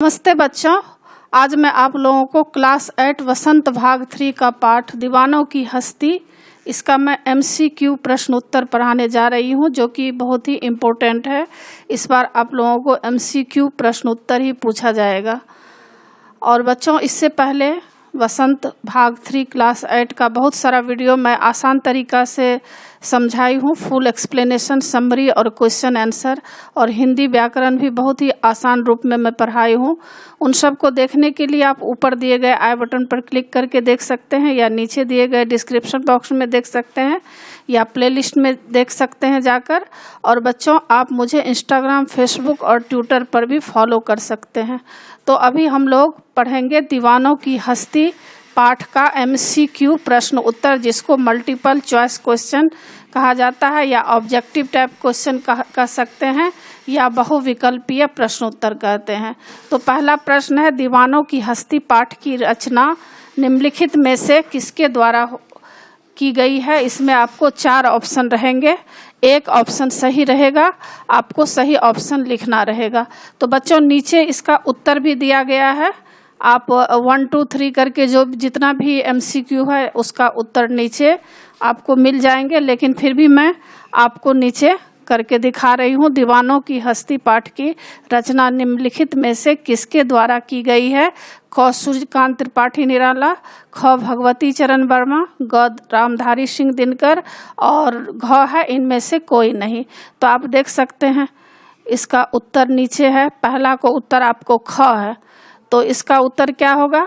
नमस्ते बच्चों, आज मैं आप लोगों को क्लास 8 वसंत भाग 3 का पाठ दीवानों की हस्ती, इसका मैं MCQ प्रश्न उत्तर पढ़ाने जा रही हूं, जो कि बहुत ही इम्पोर्टेंट है। इस बार आप लोगों को MCQ प्रश्न उत्तर ही पूछा जाएगा। और बच्चों, इससे पहले वसंत भाग 3 क्लास 8 का बहुत सारा वीडियो मैं आसान तरीका से समझाई हूँ। फुल एक्सप्लेनेशन, समरी और क्वेश्चन आंसर, और हिंदी व्याकरण भी बहुत ही आसान रूप में मैं पढ़ाई हूँ। उन सब को देखने के लिए आप ऊपर दिए गए आई बटन पर क्लिक करके देख सकते हैं, या नीचे दिए गए डिस्क्रिप्शन बॉक्स में देख सकते हैं, या प्लेलिस्ट में देख सकते हैं जाकर। और बच्चों, आप मुझे इंस्टाग्राम, फेसबुक और ट्विटर पर भी फॉलो कर सकते हैं। तो अभी हम लोग पढ़ेंगे दीवानों की हस्ती पाठ का MCQ प्रश्न उत्तर, जिसको मल्टीपल चॉइस क्वेश्चन कहा जाता है, या ऑब्जेक्टिव टाइप क्वेश्चन कह सकते हैं, या बहुविकल्पीय प्रश्न उत्तर कहते हैं। तो पहला प्रश्न है, दीवानों की हस्ती पाठ की रचना निम्नलिखित में से किसके द्वारा की गई है। इसमें आपको 4 ऑप्शन रहेंगे, एक ऑप्शन सही रहेगा, आपको सही ऑप्शन लिखना रहेगा। तो बच्चों, नीचे इसका उत्तर भी दिया गया है। आप 1 2 3 करके जो जितना भी MCQ है उसका उत्तर नीचे आपको मिल जाएंगे, लेकिन फिर भी मैं आपको नीचे करके दिखा रही हूँ। दीवानों की हस्ती पाठ की रचना निम्नलिखित में से किसके द्वारा की गई है। क सूर्यकांत त्रिपाठी निराला, ख भगवती चरण वर्मा, ग रामधारी सिंह दिनकर, और घ है इनमें से कोई नहीं। तो आप देख सकते हैं इसका उत्तर नीचे है। पहला को उत्तर आपको ख है, तो इसका उत्तर क्या होगा।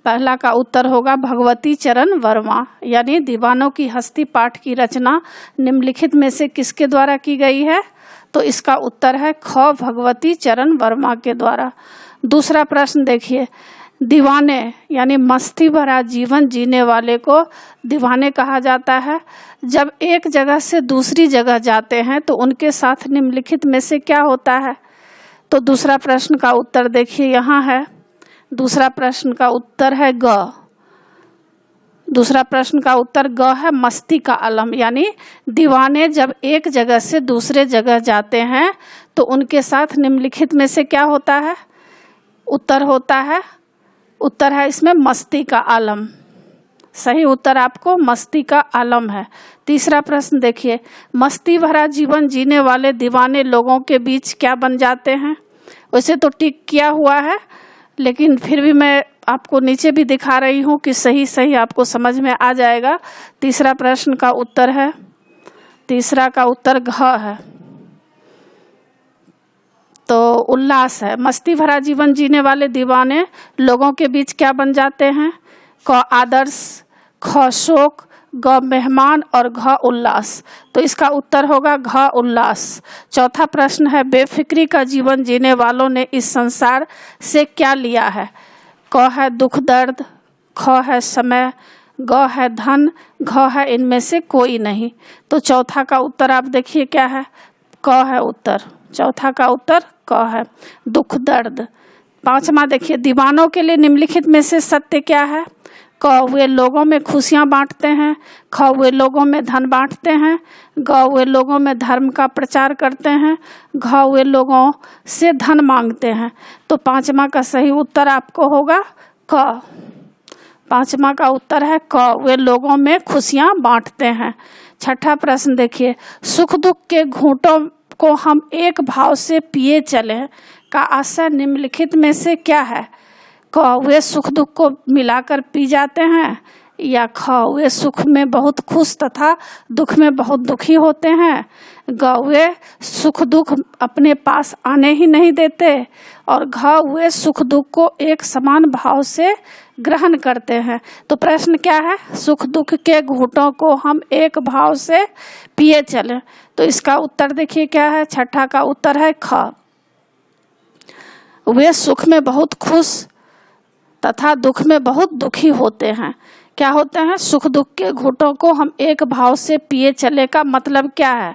पहला का उत्तर होगा भगवती चरण वर्मा, यानी दीवानों की हस्ती पाठ की रचना निम्नलिखित में से किसके द्वारा की गई है। तो इसका उत्तर है ख भगवती चरण वर्मा के द्वारा। दूसरा प्रश्न देखिए, दीवाने यानी मस्ती भरा जीवन जीने वाले को दीवाने कहा जाता है। जब एक जगह से दूसरी जगह जाते हैं तो उनके साथ निम्नलिखित में से क्या होता है। तो दूसरा प्रश्न का उत्तर देखिए, यहाँ है। दूसरा प्रश्न का उत्तर है ग। दूसरा प्रश्न का उत्तर ग है, मस्ती का आलम, यानी दीवाने जब एक जगह से दूसरे जगह जाते हैं तो उनके साथ निम्नलिखित में से क्या होता है। उत्तर है इसमें मस्ती का आलम। सही उत्तर आपको मस्ती का आलम है। तीसरा प्रश्न देखिए, मस्ती भरा जीवन जीने वाले दीवाने लोगों के बीच क्या बन जाते हैं। वैसे तो टिक किया हुआ है, लेकिन फिर भी मैं आपको नीचे भी दिखा रही हूँ कि सही आपको समझ में आ जाएगा। तीसरा प्रश्न का उत्तर है, तीसरा का उत्तर घ है। तो उल्लास है। मस्ती भरा जीवन जीने वाले दीवाने लोगों के बीच क्या बन जाते हैं। क आदर्श, ख शोक, ग मेहमान, और घ उल्लास। तो इसका उत्तर होगा घ उल्लास। चौथा प्रश्न है, बेफिक्री का जीवन जीने वालों ने इस संसार से क्या लिया है। क है दुख दर्द, ख है समय, ग है धन, घ है इनमें से कोई नहीं। तो चौथा का उत्तर आप देखिए क्या है, क है उत्तर। चौथा का उत्तर क है, दुख दर्द। पांचवा देखिए, दीवानों के लिए निम्नलिखित में से सत्य क्या है। क वे लोगों में खुशियां बांटते हैं, ख वे लोगों में धन बांटते हैं, ग वे लोगों में धर्म का प्रचार करते हैं, घ वे लोगों से धन मांगते हैं। तो पांचवा का सही उत्तर आपको होगा क। पांचवा का उत्तर है क, वे लोगों में खुशियां बांटते हैं। छठा प्रश्न देखिए, सुख दुख के घूंटों को हम एक भाव से पिए चले का आशय निम्नलिखित में से क्या है। क वे सुख दुख को मिलाकर पी जाते हैं, या ख वे सुख में बहुत खुश तथा दुख में बहुत दुखी होते हैं, ग वे सुख दुख अपने पास आने ही नहीं देते, और घ वे सुख दुख को एक समान भाव से ग्रहण करते हैं। तो प्रश्न क्या है, सुख दुख के घूंटों को हम एक भाव से पिए चले। तो इसका उत्तर देखिए क्या है, छठा का उत्तर है ख। वे सुख में बहुत खुश तथा दुख में बहुत दुखी होते हैं। क्या होते हैं, सुख दुख के घूंटों को हम एक भाव से पिए चले का मतलब क्या है।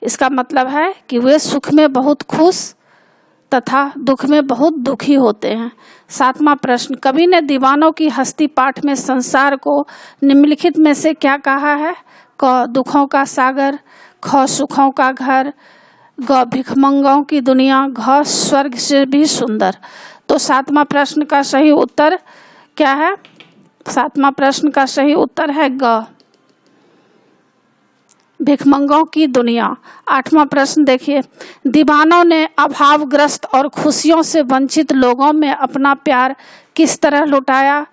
इसका मतलब है कि वे सुख में बहुत खुश तथा दुख में बहुत दुखी होते हैं। सातवां प्रश्न, कवि ने दीवानों की हस्ती पाठ में संसार को निम्नलिखित में से क्या कहा है। क दुखों का सागर, ख सुखों का घर, ग भिखमंगों की दुनिया, घ स्वर्ग से भी सुंदर। तो 7वां प्रश्न का सही उत्तर क्या है? 7वां प्रश्न का सही उत्तर है ग भिखमंगों की दुनिया। 8वां प्रश्न देखिए, दीवानों ने अभावग्रस्त और खुशियों से वंचित लोगों में अपना प्यार किस तरह लुटाया?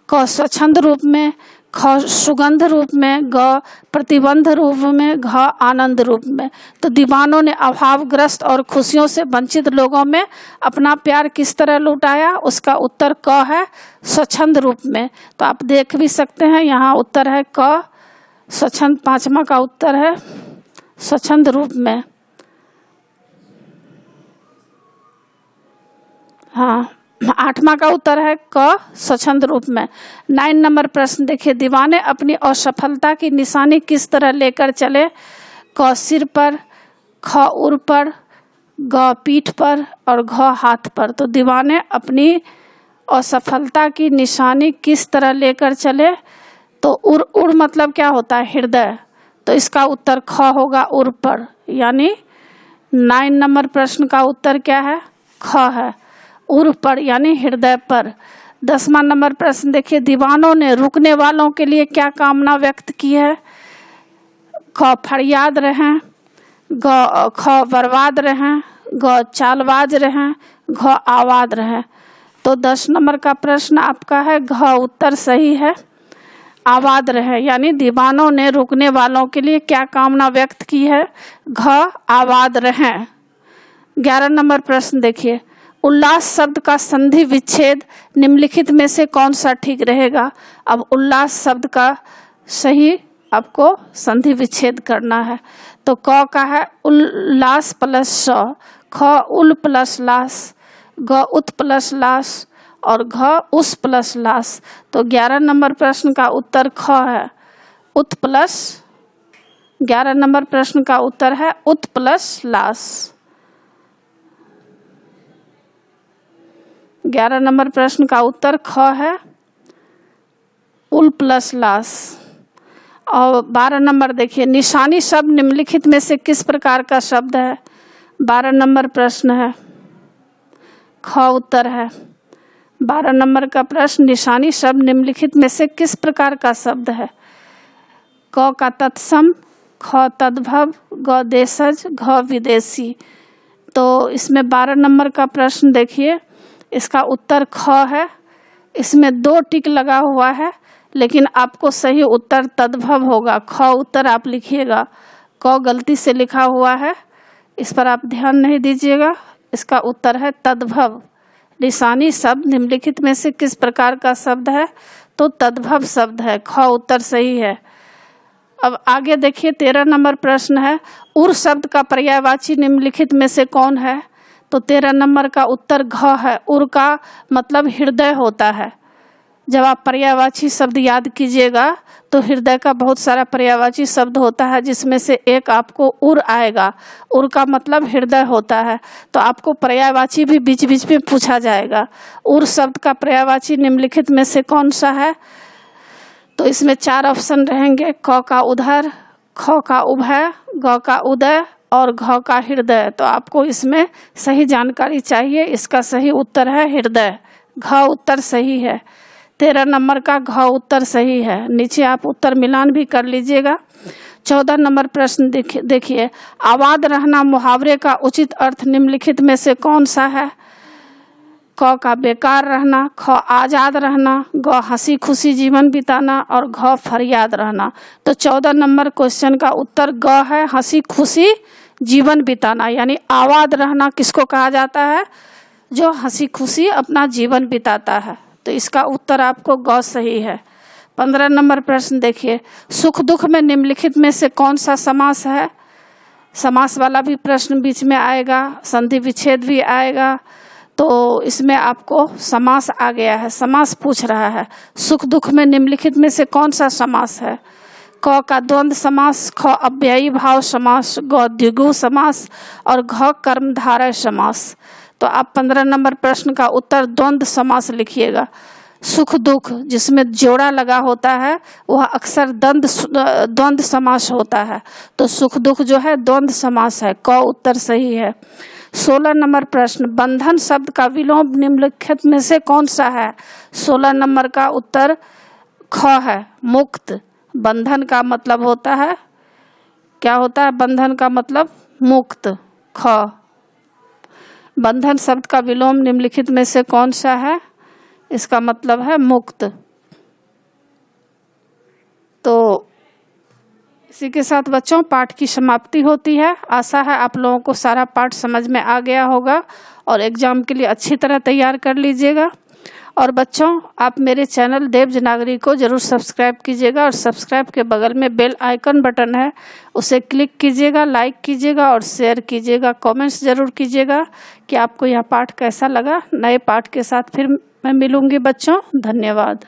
क स्वच्छंद रूप में, ख सुगंध रूप में, ग प्रतिबंध रूप में, घ आनंद रूप में। तो दीवानों ने अभावग्रस्त और खुशियों से वंचित लोगों में अपना प्यार किस तरह लुटाया? उसका उत्तर क है, स्वच्छंद रूप में। तो आप देख भी सकते हैं, यहाँ उत्तर है क स्वच्छंद। 5वां का उत्तर है स्वच्छंद रूप में। हाँ, 8वां का उत्तर है क स्वच्छंद रूप में। 9 नंबर प्रश्न देखिए, दीवाने अपनी असफलता की निशानी किस तरह लेकर चले? क सिर पर, ख उर पर, ग पीठ पर और घ हाथ पर। तो दीवाने अपनी असफलता की निशानी किस तरह लेकर चले? तो उर मतलब क्या होता है? हृदय। तो इसका उत्तर ख होगा, उर पर। यानी 9 नंबर प्रश्न का उत्तर क्या है? ख है, उर पर यानी हृदय पर। 10वां नंबर प्रश्न देखिए, दीवानों ने रुकने वालों के लिए क्या कामना व्यक्त की है? ख फरियाद रहें, ख बर्बाद रहें, ग चालबाज रहें, घ आबाद रहें। तो 10 नंबर का प्रश्न आपका है घ उत्तर सही है, आबाद रहे। यानी दीवानों ने रुकने वालों के लिए क्या कामना व्यक्त की है? घ आबाद रहें। 11 नंबर प्रश्न देखिए, उल्लास शब्द का संधि विच्छेद निम्नलिखित में से कौन सा ठीक रहेगा? अब उल्लास शब्द का सही आपको संधि विच्छेद करना है। तो क का है उल्लास प्लस स, ख उल प्लस लास, ग उत प्लस लास और घ उस प्लस लास। तो 11 नंबर प्रश्न का उत्तर ख है, उत प्लस। 11 नंबर प्रश्न का उत्तर है उत प्लस लास। 11 नंबर प्रश्न का उत्तर ख है, उल प्लस लास। और 12 नंबर देखिए, निशानी शब्द निम्नलिखित में से किस प्रकार का शब्द है? 12 नंबर प्रश्न है, ख उत्तर है। 12 नंबर का प्रश्न, निशानी शब्द निम्नलिखित में से किस प्रकार का शब्द है? क का तत्सम, ख तद्भव, ग देशज, घ विदेशी। तो इसमें 12 नंबर का प्रश्न देखिए, इसका उत्तर ख है। इसमें 2 टिक लगा हुआ है, लेकिन आपको सही उत्तर तद्भव होगा। ख उत्तर आप लिखिएगा, क गलती से लिखा हुआ है, इस पर आप ध्यान नहीं दीजिएगा। इसका उत्तर है तद्भव। निशानी शब्द निम्नलिखित में से किस प्रकार का शब्द है? तो तद्भव शब्द है, ख उत्तर सही है। अब आगे देखिए, 13 नंबर प्रश्न है, उर शब्द का पर्यायवाची निम्नलिखित में से कौन है? तो 13 नंबर का उत्तर घ है। उर का मतलब हृदय होता है। जब आप पर्यायवाची शब्द याद कीजिएगा तो हृदय का बहुत सारा पर्यायवाची शब्द होता है, जिसमें से एक आपको उर आएगा। उर का मतलब हृदय होता है। तो आपको पर्यायवाची भी बीच बीच में पूछा जाएगा। उर शब्द का पर्यायवाची निम्नलिखित में से कौन सा है? तो इसमें 4 ऑप्शन रहेंगे, क का उधर, ख का उभय, ग का उदय और घ का हृदय। तो आपको इसमें सही जानकारी चाहिए। इसका सही उत्तर है हृदय, घ उत्तर सही है। 13 नंबर का घ उत्तर सही है। नीचे आप उत्तर मिलान भी कर लीजिएगा। 14 नंबर प्रश्न देखिए, आबाद रहना मुहावरे का उचित अर्थ निम्नलिखित में से कौन सा है? क का बेकार रहना, ख आजाद रहना, ग हंसी खुशी जीवन बिताना और घ फरियाद रहना। तो 14 नंबर क्वेश्चन का उत्तर ग है, हंसी खुशी जीवन बिताना। यानी आबाद रहना किसको कहा जाता है? जो हंसी खुशी अपना जीवन बिताता है। तो इसका उत्तर आपको ग सही है। 15 नंबर प्रश्न देखिए, सुख दुख में निम्नलिखित में से कौन सा समास है? समास वाला भी प्रश्न बीच में आएगा, संधि विच्छेद भी आएगा। तो इसमें आपको समास आ गया है, समास पूछ रहा है। सुख दुख में निम्नलिखित में से कौन सा समास है? क का द्वंद्व समास, ख अव्ययी भाव समास, ग द्विगु समास और घ कर्मधारय समास। तो आप 15 नंबर प्रश्न का उत्तर द्वंद्व समास लिखिएगा। सुख दुख जिसमें जोड़ा लगा होता है वह अक्सर द्वंद्व समास होता है। तो सुख दुख जो है द्वंद्व समास है। क उत्तर सही है। 16 नंबर प्रश्न, बंधन शब्द का विलोम निम्नलिखित में से कौन सा है? 16 नंबर का उत्तर ख है, मुक्त। बंधन का मतलब होता है, क्या होता है बंधन का मतलब? मुक्त। ख। बंधन शब्द का विलोम निम्नलिखित में से कौन सा है? इसका मतलब है मुक्त। तो इसी के साथ बच्चों पाठ की समाप्ति होती है। आशा है आप लोगों को सारा पाठ समझ में आ गया होगा और एग्जाम के लिए अच्छी तरह तैयार कर लीजिएगा। और बच्चों आप मेरे चैनल देवज नागरी को जरूर सब्सक्राइब कीजिएगा और सब्सक्राइब के बगल में बेल आइकन बटन है, उसे क्लिक कीजिएगा, लाइक कीजिएगा और शेयर कीजिएगा। कमेंट्स जरूर कीजिएगा कि आपको यह पाठ कैसा लगा। नए पाठ के साथ फिर मैं मिलूंगी बच्चों। धन्यवाद।